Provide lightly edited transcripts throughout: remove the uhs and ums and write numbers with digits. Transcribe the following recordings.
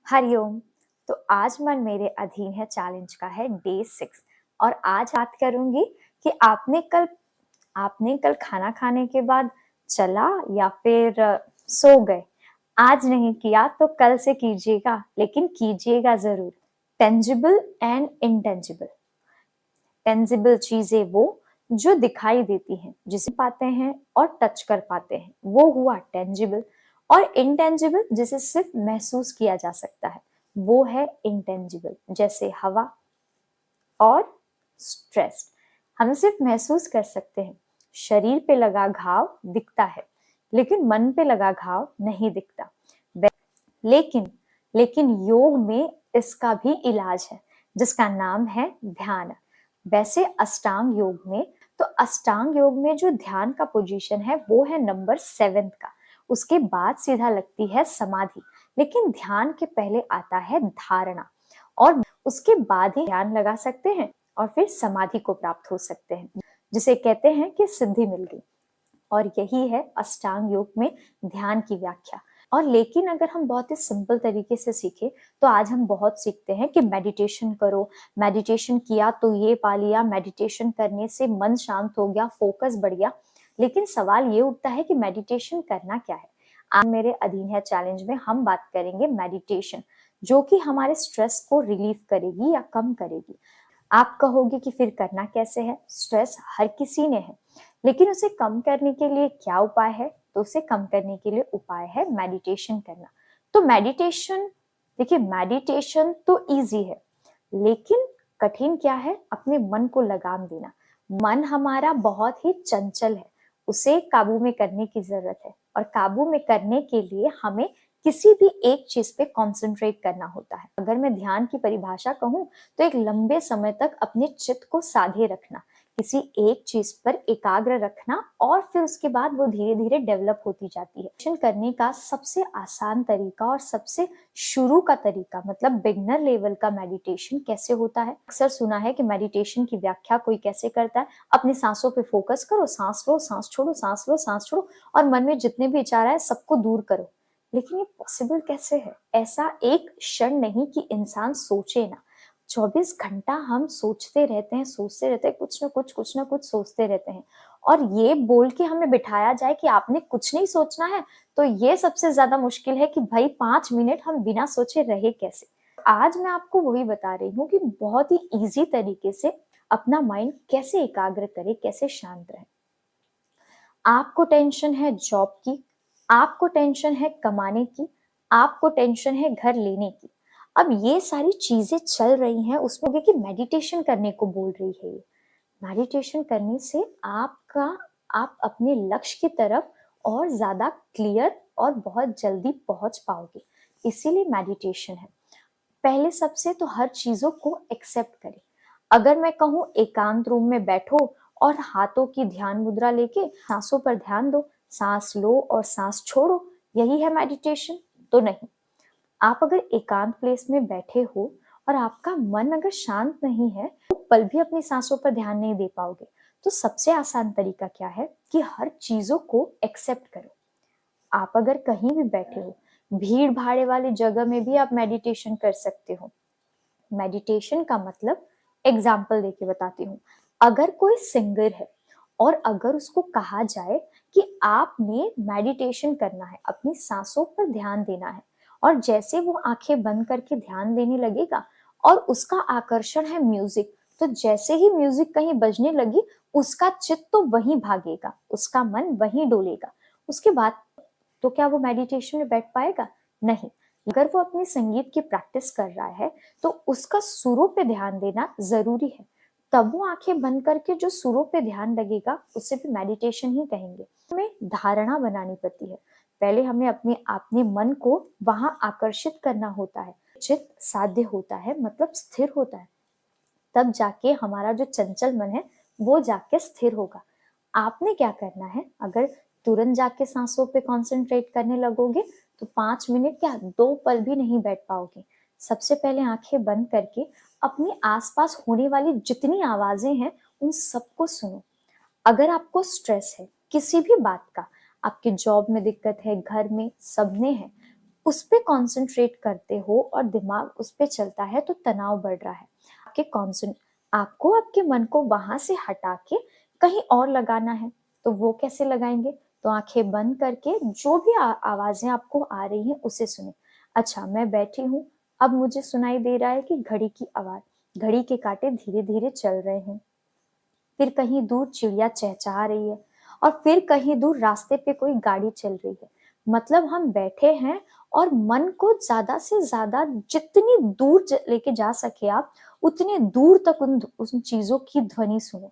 हरिओम। तो आज मन मेरे अधीन है चैलेंज का है डे 6। और आज बात करूंगी कि आपने कल खाना खाने के बाद चला या फिर सो गए। आज नहीं किया तो कल से कीजिएगा, लेकिन कीजिएगा जरूर। Tangible and intangible. टेंजिबल चीजें वो जो दिखाई देती हैं, जिसे पाते हैं और टच कर पाते हैं, वो हुआ टेंजिबल। और इनटेंजिबल जिसे सिर्फ महसूस किया जा सकता है, वो है इंटेंजिबल, जैसे हवा और स्ट्रेस। हम सिर्फ महसूस कर सकते हैं। शरीर पे लगा घाव दिखता है, लेकिन मन पे लगा घाव नहीं दिखता। लेकिन लेकिन योग में इसका भी इलाज है, जिसका नाम है ध्यान। वैसे अष्टांग योग में जो ध्यान का पोजीशन है वो है नंबर 7 का। उसके बाद सीधा लगती है समाधि। लेकिन ध्यान के पहले आता है धारणा, और उसके बाद ही ध्यान लगा सकते हैं और फिर समाधि को प्राप्त हो सकते हैं, जिसे कहते हैं कि सिद्धि मिल गई। और यही है अष्टांग योग में ध्यान की व्याख्या। और लेकिन अगर हम बहुत ही सिंपल तरीके से सीखे तो आज हम बहुत सीखते हैं कि मेडिटेशन करो, मेडिटेशन किया तो ये पा लिया, मेडिटेशन करने से मन शांत हो गया, फोकस बढ़ गया। लेकिन सवाल ये उठता है कि मेडिटेशन करना क्या है। आज मेरे अधीन है चैलेंज में हम बात करेंगे मेडिटेशन, जो कि हमारे स्ट्रेस को रिलीव करेगी या कम करेगी। आप कहोगे कि फिर करना कैसे है? स्ट्रेस हर किसी ने है, लेकिन उसे कम करने के लिए क्या उपाय है? तो उसे कम करने के लिए उपाय है मेडिटेशन करना। तो मेडिटेशन, देखिए मेडिटेशन तो इजी है, लेकिन कठिन क्या है? अपने मन को लगाम देना। मन हमारा बहुत ही चंचल है, उसे काबू में करने की जरूरत है। और काबू में करने के लिए हमें किसी भी एक चीज पे कंसंट्रेट करना होता है। अगर मैं ध्यान की परिभाषा कहूँ तो एक लंबे समय तक अपने चित्त को साधे रखना, किसी एक चीज पर एकाग्र रखना, और फिर उसके बाद वो धीरे धीरे डेवलप होती जाती है। मेडिटेशन करने का सबसे आसान तरीका और सबसे शुरू का तरीका, मतलब बिगनर लेवल का मेडिटेशन कैसे होता है? अक्सर सुना है कि मेडिटेशन की व्याख्या कोई कैसे करता है, अपनी सांसों पे फोकस करो, सांस लो सांस छोड़ो, सांस लो सांस छोड़ो, और मन में जितने भी विचार आए सबको दूर करो। लेकिन ये पॉसिबल कैसे है? ऐसा एक क्षण नहीं कि इंसान सोचे ना। 24 घंटा हम सोचते रहते हैं, सोचते रहते हैं, कुछ ना कुछ सोचते रहते हैं। और ये बोल के हमें बिठाया जाए कि आपने कुछ नहीं सोचना है, तो ये सबसे ज्यादा मुश्किल है कि भाई 5 मिनट हम बिना सोचे रहे कैसे। आज मैं आपको वही बता रही हूँ कि बहुत ही इजी तरीके से अपना माइंड कैसे एकाग्र करे, कैसे शांत रहे। आपको टेंशन है जॉब की, आपको टेंशन है कमाने की, आपको टेंशन है घर लेने की। अब ये सारी चीजें चल रही हैं, उसमें कि मेडिटेशन करने को बोल रही है ये। मेडिटेशन करने से आप अपने लक्ष्य की तरफ और ज्यादा क्लियर और बहुत जल्दी पहुंच पाओगे। इसीलिए मेडिटेशन है। पहले सबसे तो हर चीजों को एक्सेप्ट करें। अगर मैं कहूँ एकांत रूम में बैठो और हाथों की ध्यान मुद्रा लेके सांसों पर ध्यान दो, सांस लो और सांस छोड़ो, यही है मेडिटेशन? तो नहीं। आप अगर एकांत प्लेस में बैठे हो और आपका मन अगर शांत नहीं है तो पल भी अपनी सांसों पर ध्यान नहीं दे पाओगे। तो सबसे आसान तरीका क्या है कि हर चीजों को एक्सेप्ट करो। आप अगर कहीं भी बैठे हो, भीड़ भाड़ वाली जगह में भी आप मेडिटेशन कर सकते हो। मेडिटेशन का मतलब, एग्जाम्पल देके बताती हूँ। अगर कोई सिंगर है और अगर उसको कहा जाए कि आपने मेडिटेशन करना है, अपनी सांसों पर ध्यान देना है, और जैसे वो आंखें बंद करके ध्यान देने लगेगा और उसका आकर्षण है म्यूजिक, तो जैसे ही म्यूजिक कहीं बजने लगी उसका चित्त तो वहीं भागेगा, उसका मन वहीं डोलेगा। उसके बाद तो क्या वो मेडिटेशन में बैठ पाएगा? नहीं। अगर वो अपनी संगीत की प्रैक्टिस कर रहा है तो उसका सुरों पे ध्यान देना जरूरी है। तब वो आंखें बंद करके जो सुरों पे ध्यान लगेगा उसे भी मेडिटेशन ही कहेंगे। हमें धारणा बनानी पड़ती है। पहले हमें अपने मन को वहां आकर्षित करना होता है, चित्त साध्य होता है, मतलब स्थिर होता है। तब जाके हमारा जो चंचल मन है वो जाके स्थिर होगा। आपने क्या करना है? अगर तुरंत जाके सांसों पे कंसंट्रेट करने लगोगे तो 5 मिनट क्या 2 पल भी नहीं बैठ पाओगे। सबसे पहले आंखें बंद करके अपने आसपास होने वाली जितनी आवाजें हैं उन सबको सुनो। अगर आपको स्ट्रेस है किसी भी बात का, आपके जॉब में दिक्कत है, घर में सबने है, उस पे कॉन्सेंट्रेट करते हो और दिमाग उस पे चलता है तो तनाव बढ़ रहा है। आपको आपके मन को वहां से हटा के कहीं और लगाना है। तो वो कैसे लगाएंगे? तो आंखें बंद करके जो भी आवाजें आपको आ रही हैं उसे सुने। अच्छा, मैं बैठी हूँ, अब मुझे सुनाई दे रहा है कि घड़ी की आवाज, घड़ी के कांटे धीरे धीरे चल रहे हैं। फिर कहीं दूर चिड़िया चहचहा रही है और फिर कहीं दूर रास्ते पे कोई गाड़ी चल रही है। मतलब हम बैठे हैं और मन को ज्यादा से ज्यादा जितनी दूर लेके जा सके आप, उतनी दूर तक उन चीजों की ध्वनि सुनो।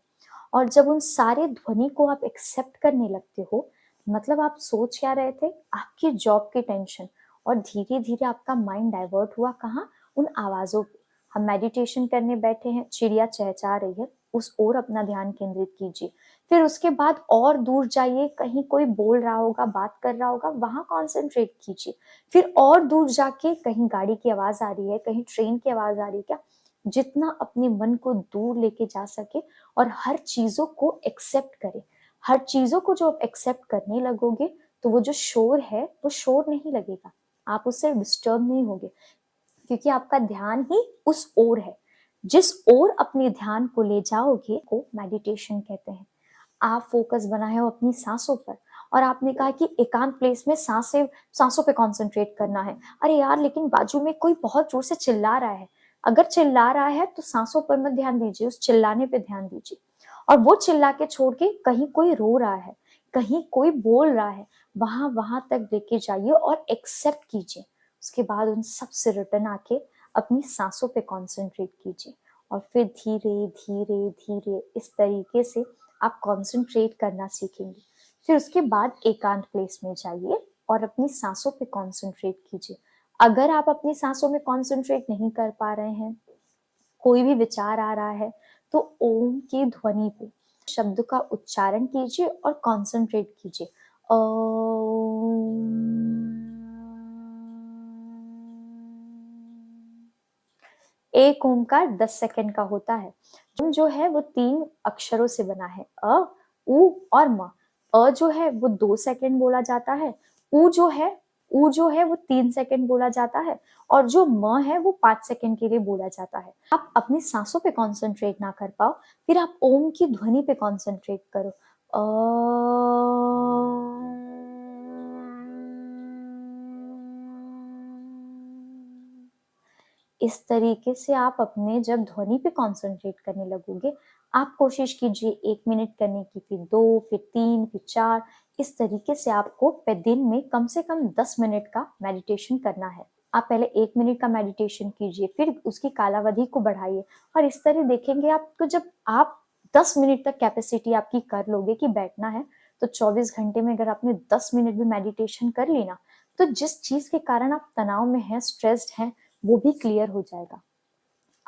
और जब उन सारे ध्वनि को आप एक्सेप्ट करने लगते हो, मतलब आप सोच क्या रहे थे? आपकी जॉब की टेंशन। और धीरे धीरे आपका माइंड डाइवर्ट हुआ कहाँ? उन आवाजों पे। हम मेडिटेशन करने बैठे हैं, चिड़िया चहचहा रही है, उस ओर अपना ध्यान केंद्रित कीजिए। फिर उसके बाद और दूर जाइए, कहीं कोई बोल रहा होगा, बात कर रहा होगा, वहां कॉन्सेंट्रेट कीजिए। फिर और दूर जाके कहीं गाड़ी की आवाज आ रही है, कहीं ट्रेन की आवाज आ रही है क्या? जितना अपने मन को दूर लेके जा सके और हर चीजों को एक्सेप्ट करें। हर चीजों को जो आप एक्सेप्ट करने लगोगे तो वो जो शोर है वो शोर नहीं लगेगा, आप उससे डिस्टर्ब नहीं होगे, क्योंकि आपका ध्यान ही उस ओर है। जिस ओर अपने ध्यान को ले जाओगे को मेडिटेशन कहते हैं। आप फोकस बनाए हो अपनी सांसों पर, और आपने कहा कि एकांत प्लेस में सांसों पे कंसंट्रेट करना है। अरे यार, लेकिन बाजू में कोई बहुत जोर से चिल्ला रहा है। अगर चिल्ला रहा है तो सांसों पर मत ध्यान दीजिए, उस चिल्लाने पे ध्यान दीजिए। और वो चिल्ला के छोड़ के कहीं कोई रो रहा है, कहीं कोई बोल रहा है, वहां वहां तक लेके जाइए और एक्सेप्ट कीजिए। उसके बाद उन सब से रिटर्न आके अपनी सांसों पे कंसंट्रेट कीजिए। और फिर धीरे धीरे धीरे इस तरीके से आप कंसंट्रेट करना सीखेंगे। फिर उसके बाद एकांत प्लेस में जाइए और अपनी सांसों पे कंसंट्रेट कीजिए। अगर आप अपनी सांसों में कंसंट्रेट नहीं कर पा रहे हैं, कोई भी विचार आ रहा है, तो ओम की ध्वनि पे शब्द का उच्चारण कीजिए और कंसंट्रेट कीजिए। एक ओमकार 10 सेकंड का होता है। ओम जो है वो 3 अक्षरों से बना है, अ, उ और म। अ जो है वो 2 सेकंड बोला जाता है, उ जो है वो 3 सेकंड बोला जाता है, और जो म है वो 5 सेकंड के लिए बोला जाता है। आप अपनी सांसों पे कंसंट्रेट ना कर पाओ, फिर आप ओम की ध्वनि पे कंसंट्रेट करो। इस तरीके से आप अपने जब ध्वनि पे कंसंट्रेट करने लगोगे, आप कोशिश कीजिए 1 मिनट करने की, फिर 2, फिर 3, फिर 4। इस तरीके से आपको दिन में कम से कम 10 मिनट का मेडिटेशन करना है। आप पहले 1 मिनट का मेडिटेशन कीजिए, फिर उसकी कालावधि को बढ़ाइए, और इस तरह देखेंगे आपको, जब आप 10 मिनट तक कैपेसिटी आपकी कर लोगे कि बैठना है, तो 24 घंटे में अगर आपने 10 मिनट भी मेडिटेशन कर ली ना, तो जिस चीज के कारण आप तनाव में हैं, स्ट्रेस्ड हैं, वो भी क्लियर हो जाएगा।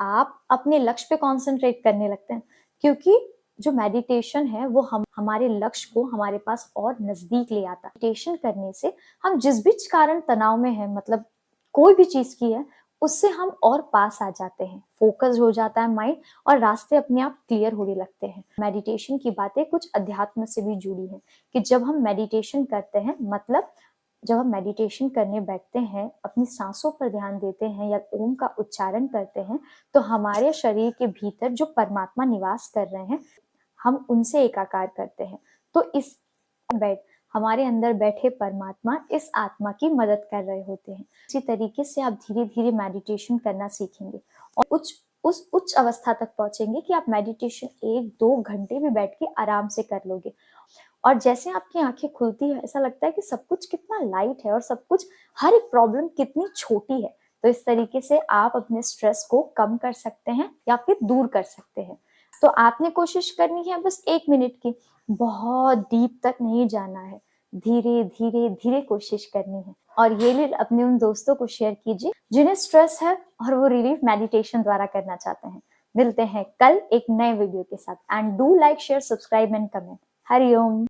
आप अपने लक्ष्य पे कंसंट्रेट करने लगते हैं, क्योंकि जो मेडिटेशन है वो हमारे लक्ष्य को हमारे पास और नजदीक ले आता है। मेडिटेशन करने से हम जिस भी कारण तनाव में है, मतलब कोई भी चीज की है, उससे हम और पास आ जाते हैं, फोकस हो जाता है माइंड, और रास्ते अपने आप क्लियर होने लगते हैं। मेडिटेशन की बातें कुछ अध्यात्म से भी जुड़ी हैं, कि जब हम मेडिटेशन करते हैं, मतलब जब हम मेडिटेशन करने बैठते हैं, अपनी सांसों पर ध्यान देते हैं या ओम का उच्चारण करते हैं, तो हमारे शरीर के भीतर जो परमात्मा निवास कर रहे हैं, हम उनसे एकाकार करते हैं। तो इस बैठ हमारे अंदर बैठे परमात्मा इस आत्मा की मदद कर रहे होते हैं। इसी तरीके से आप धीरे धीरे मेडिटेशन करना सीखेंगे और उस उच्च अवस्था तक पहुंचेंगे कि आप मेडिटेशन 1-2 घंटे भी बैठ के आराम से कर लोगे। और जैसे आपकी आंखें खुलती है, ऐसा लगता है कि सब कुछ कितना लाइट है और सब कुछ, हर एक प्रॉब्लम कितनी छोटी है। तो इस तरीके से आप अपने स्ट्रेस को कम कर सकते हैं या फिर दूर कर सकते हैं। तो आपने कोशिश करनी है बस 1 मिनट की, बहुत डीप तक नहीं जाना है, धीरे धीरे धीरे कोशिश करनी है। और ये भी अपने उन दोस्तों को शेयर कीजिए जिन्हें स्ट्रेस है और वो रिलीफ मेडिटेशन द्वारा करना चाहते हैं। मिलते हैं कल एक नए वीडियो के साथ, and do like, share, subscribe and comment. Hariom.